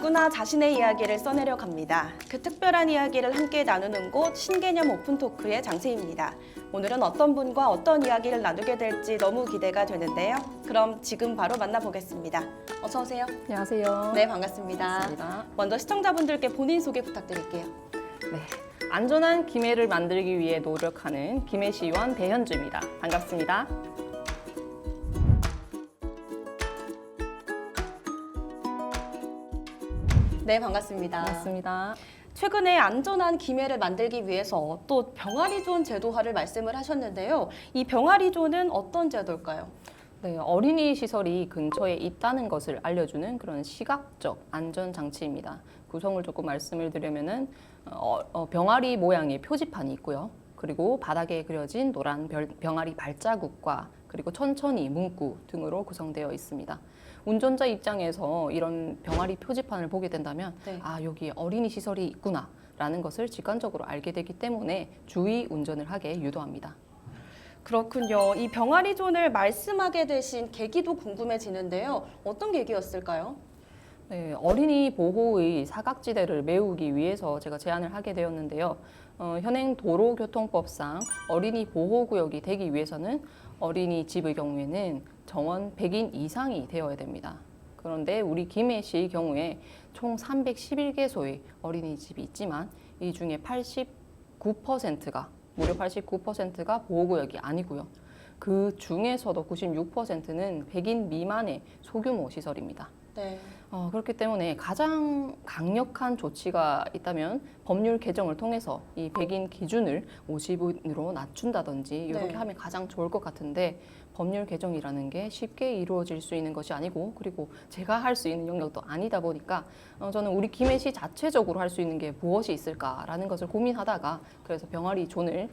누구나 자신의 이야기를 써내려 갑니다. 그 특별한 이야기를 함께 나누는 곳 신개념 오픈토크의 장소입니다. 오늘은 어떤 분과 어떤 이야기를 나누게 될지 너무 기대가 되는데요. 그럼 지금 바로 만나보겠습니다. 어서 오세요. 안녕하세요. 네, 반갑습니다. 반갑습니다. 먼저 시청자분들께 본인 소개 부탁드릴게요. 네, 안전한 김해를 만들기 위해 노력하는 김해시의원 배현주입니다. 반갑습니다. 네, 반갑습니다. 반갑습니다. 최근에 안전한 김해를 만들기 위해서 또 병아리존 제도화를 말씀을 하셨는데요. 이 병아리존은 어떤 제도일까요? 네, 어린이 시설이 근처에 있다는 것을 알려주는 그런 시각적 안전 장치입니다. 구성을 조금 말씀을 드리면은 병아리 모양의 표지판이 있고요. 그리고 바닥에 그려진 노란 병아리 발자국과 그리고 천천히 문구 등으로 구성되어 있습니다. 운전자 입장에서 이런 병아리 표지판을 보게 된다면 네. 아, 여기 어린이 시설이 있구나라는 것을 직관적으로 알게 되기 때문에 주의 운전을 하게 유도합니다. 그렇군요. 이 병아리존을 말씀하게 되신 계기도 궁금해지는데요. 어떤 계기였을까요? 네, 어린이 보호의 사각지대를 메우기 위해서 제가 제안을 하게 되었는데요. 현행 도로교통법상 어린이 보호구역이 되기 위해서는 어린이집의 경우에는 정원 100인 이상이 되어야 됩니다. 그런데 우리 김해시의 경우에 총 311개소의 어린이집이 있지만 이 중에 89%가 무려 89%가 보호구역이 아니고요. 그 중에서도 96%는 100인 미만의 소규모 시설입니다. 네. 그렇기 때문에 가장 강력한 조치가 있다면 법률 개정을 통해서 이 100인 기준을 50인으로 낮춘다든지 이렇게 네. 하면 가장 좋을 것 같은데 법률 개정이라는 게 쉽게 이루어질 수 있는 것이 아니고 그리고 제가 할 수 있는 영역도 아니다 보니까 저는 우리 김해시 자체적으로 할 수 있는 게 무엇이 있을까라는 것을 고민하다가 그래서 병아리 존을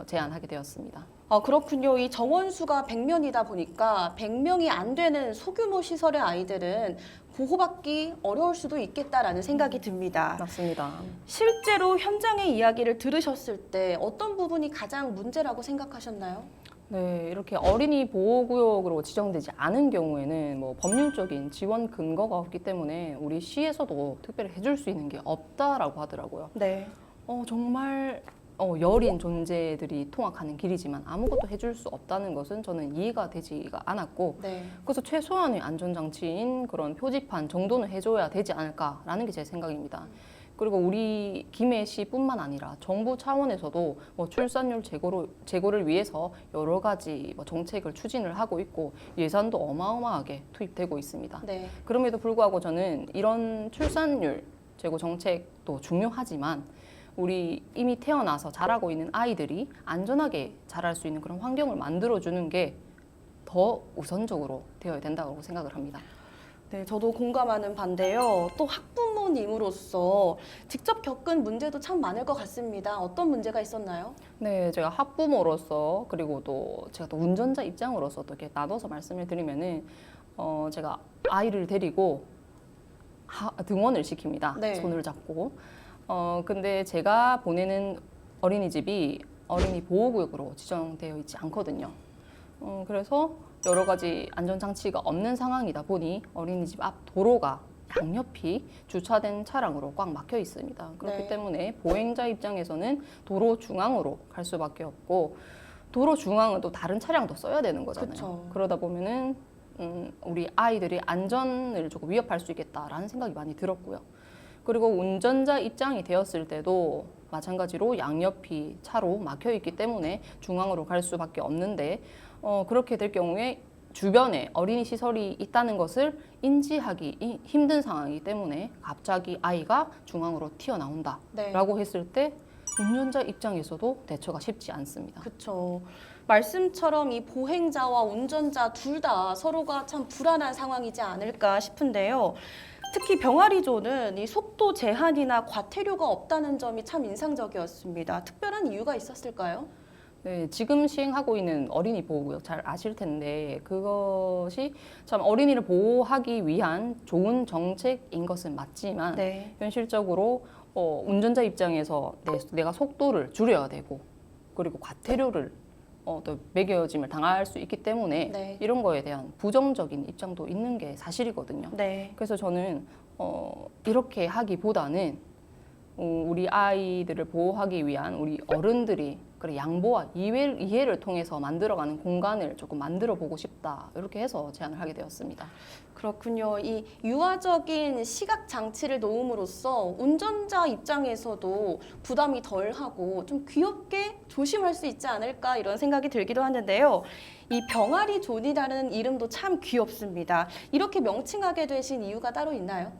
제안하게 되었습니다. 그렇군요. 이 정원수가 100명이다 보니까 100명이 안 되는 소규모 시설의 아이들은 보호받기 어려울 수도 있겠다라는 생각이 듭니다. 맞습니다. 실제로 현장의 이야기를 들으셨을 때 어떤 부분이 가장 문제라고 생각하셨나요? 네, 이렇게 어린이 보호구역으로 지정되지 않은 경우에는 뭐 법률적인 지원 근거가 없기 때문에 우리 시에서도 특별히 해줄 수 있는 게 없다라고 하더라고요. 네. 정말 여린 존재들이 통학하는 길이지만 아무것도 해줄 수 없다는 것은 저는 이해가 되지가 않았고 네. 그래서 최소한의 안전장치인 그런 표지판 정도는 해줘야 되지 않을까라는 게 제 생각입니다. 그리고 우리 김해시뿐만 아니라 정부 차원에서도 뭐 출산율 제고를 위해서 여러 가지 뭐 정책을 추진을 하고 있고 예산도 어마어마하게 투입되고 있습니다. 네. 그럼에도 불구하고 저는 이런 출산율 제고 정책도 중요하지만 우리 이미 태어나서 자라고 있는 아이들이 안전하게 자랄 수 있는 그런 환경을 만들어주는 게 더 우선적으로 되어야 된다고 생각을 합니다. 네, 저도 공감하는 반대요. 또 학부모님으로서 직접 겪은 문제도 참 많을 것 같습니다. 어떤 문제가 있었나요? 네, 제가 학부모로서 그리고 또 제가 또 운전자 입장으로서 또 이렇게 나눠서 말씀을 드리면은 제가 아이를 데리고 등원을 시킵니다. 네. 손을 잡고. 근데 제가 보내는 어린이집이 어린이 보호구역으로 지정되어 있지 않거든요. 그래서 여러 가지 안전장치가 없는 상황이다 보니 어린이집 앞 도로가 양옆이 주차된 차량으로 꽉 막혀 있습니다. 그렇기 네. 때문에 보행자 입장에서는 도로 중앙으로 갈 수밖에 없고 도로 중앙은 또 다른 차량도 써야 되는 거잖아요. 그쵸. 그러다 보면은 우리 아이들이 안전을 조금 위협할 수 있겠다라는 생각이 많이 들었고요. 그리고 운전자 입장이 되었을 때도 마찬가지로 양옆이 차로 막혀 있기 때문에 중앙으로 갈 수밖에 없는데 그렇게 될 경우에 주변에 어린이 시설이 있다는 것을 인지하기 힘든 상황이기 때문에 갑자기 아이가 중앙으로 튀어나온다라고 네. 했을 때 운전자 입장에서도 대처가 쉽지 않습니다. 그렇죠. 말씀처럼 이 보행자와 운전자 둘 다 서로가 참 불안한 상황이지 않을까 싶은데요. 특히 병아리존은 이 속도 제한이나 과태료가 없다는 점이 참 인상적이었습니다. 특별한 이유가 있었을까요? 네, 지금 시행하고 있는 어린이 보호구역 잘 아실 텐데 그것이 참 어린이를 보호하기 위한 좋은 정책인 것은 맞지만 네. 현실적으로 운전자 입장에서 내가 속도를 줄여야 되고 그리고 과태료를 또 매겨짐을 당할 수 있기 때문에 네. 이런 거에 대한 부정적인 입장도 있는 게 사실이거든요. 네. 그래서 저는 이렇게 하기보다는 우리 아이들을 보호하기 위한 우리 어른들이 그래 양보와 이해를 통해서 만들어가는 공간을 조금 만들어 보고 싶다. 이렇게 해서 제안을 하게 되었습니다. 그렇군요. 이 유아적인 시각 장치를 놓음으로써 운전자 입장에서도 부담이 덜하고 좀 귀엽게 조심할 수 있지 않을까 이런 생각이 들기도 하는데요. 이 병아리 존이라는 이름도 참 귀엽습니다. 이렇게 명칭하게 되신 이유가 따로 있나요?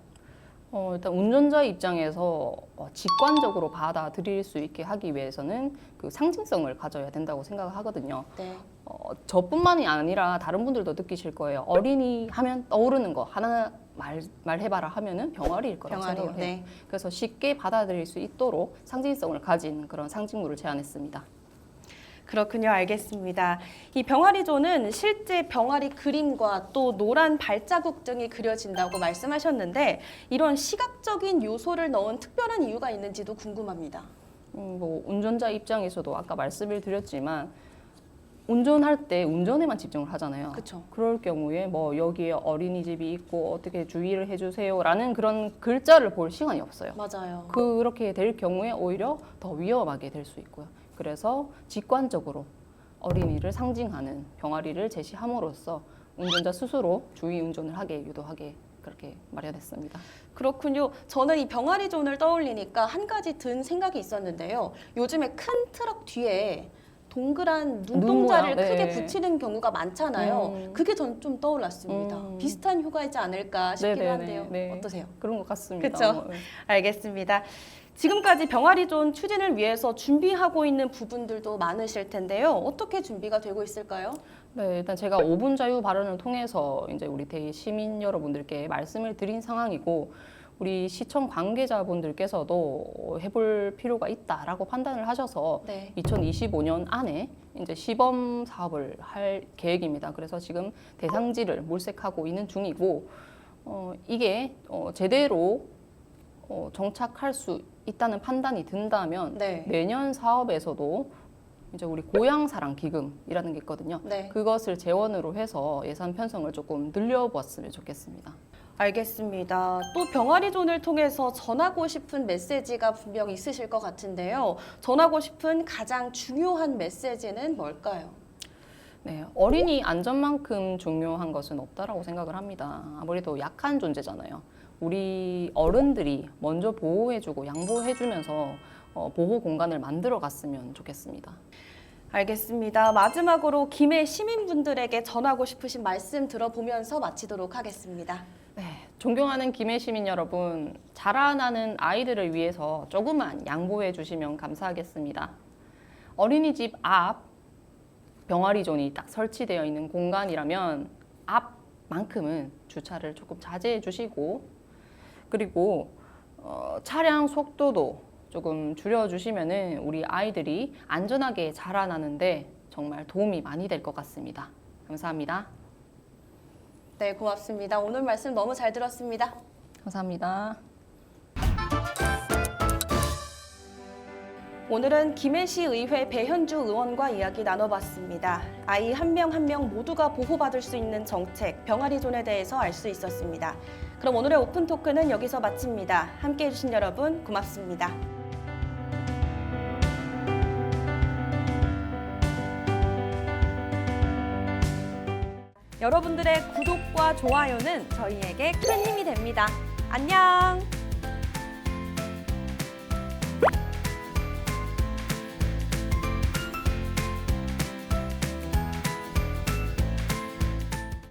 일단 운전자 입장에서 직관적으로 받아들일 수 있게 하기 위해서는 그 상징성을 가져야 된다고 생각을 하거든요. 네. 저뿐만이 아니라 다른 분들도 느끼실 거예요. 어린이 하면 떠오르는 거 하나 말해봐라 하면은 병아리일 거라고 병아리요. 생각을 해요. 네. 그래서 쉽게 받아들일 수 있도록 상징성을 가진 그런 상징물을 제안했습니다. 그렇군요. 알겠습니다. 이 병아리존은 실제 병아리 그림과 또 노란 발자국 등이 그려진다고 말씀하셨는데 이런 시각적인 요소를 넣은 특별한 이유가 있는지도 궁금합니다. 뭐 운전자 입장에서도 아까 말씀을 드렸지만 운전할 때 운전에만 집중을 하잖아요. 그렇죠. 그럴 경우에 뭐 여기에 어린이집이 있고 어떻게 주의를 해주세요라는 그런 글자를 볼 시간이 없어요. 맞아요. 그렇게 될 경우에 오히려 더 위험하게 될 수 있고요. 그래서 직관적으로 어린이를 상징하는 병아리를 제시함으로써 운전자 스스로 주의 운전을 하게 유도하게 그렇게 마련했습니다. 그렇군요. 저는 이 병아리 존을 떠올리니까 한 가지 든 생각이 있었는데요. 요즘에 큰 트럭 뒤에 동그란 눈동자를 눈 모양, 네. 크게 붙이는 경우가 많잖아요. 그게 전 좀 떠올랐습니다. 비슷한 효과이지 않을까 싶기도 네네네, 한데요. 네. 어떠세요? 그런 것 같습니다. 그쵸? 알겠습니다. 지금까지 병아리 존 추진을 위해서 준비하고 있는 부분들도 많으실 텐데요. 어떻게 준비가 되고 있을까요? 네, 일단 제가 5분 자유 발언을 통해서 이제 우리 대의 시민 여러분들께 말씀을 드린 상황이고 우리 시청 관계자분들께서도 해볼 필요가 있다라고 판단을 하셔서 네. 2025년 안에 이제 시범 사업을 할 계획입니다. 그래서 지금 대상지를 몰색하고 있는 중이고 이게 제대로 정착할 수 있다는 판단이 든다면 네. 내년 사업에서도 이제 우리 고향사랑 기금이라는 게 있거든요. 네. 그것을 재원으로 해서 예산 편성을 조금 늘려보았으면 좋겠습니다. 알겠습니다. 또 병아리 존을 통해서 전하고 싶은 메시지가 분명 있으실 것 같은데요. 전하고 싶은 가장 중요한 메시지는 뭘까요? 네, 어린이 안전만큼 중요한 것은 없다라고 생각을 합니다. 아무래도 약한 존재잖아요. 우리 어른들이 먼저 보호해주고 양보해주면서 보호 공간을 만들어 갔으면 좋겠습니다. 알겠습니다. 마지막으로 김해 시민분들에게 전하고 싶으신 말씀 들어보면서 마치도록 하겠습니다. 네, 존경하는 김해 시민 여러분, 자라나는 아이들을 위해서 조금만 양보해 주시면 감사하겠습니다. 어린이집 앞 병아리 존이 딱 설치되어 있는 공간이라면 앞만큼은 주차를 조금 자제해 주시고 그리고 차량 속도도 조금 줄여주시면은 우리 아이들이 안전하게 자라나는데 정말 도움이 많이 될 것 같습니다. 감사합니다. 네, 고맙습니다. 오늘 말씀 너무 잘 들었습니다. 감사합니다. 오늘은 김해시 의회 배현주 의원과 이야기 나눠봤습니다. 아이 한 명 한 명 모두가 보호받을 수 있는 정책, 병아리 존에 대해서 알 수 있었습니다. 그럼 오늘의 오픈 토크는 여기서 마칩니다. 함께해 주신 여러분 고맙습니다. 여러분들의 구독과 좋아요는 저희에게 큰 힘이 됩니다. 안녕!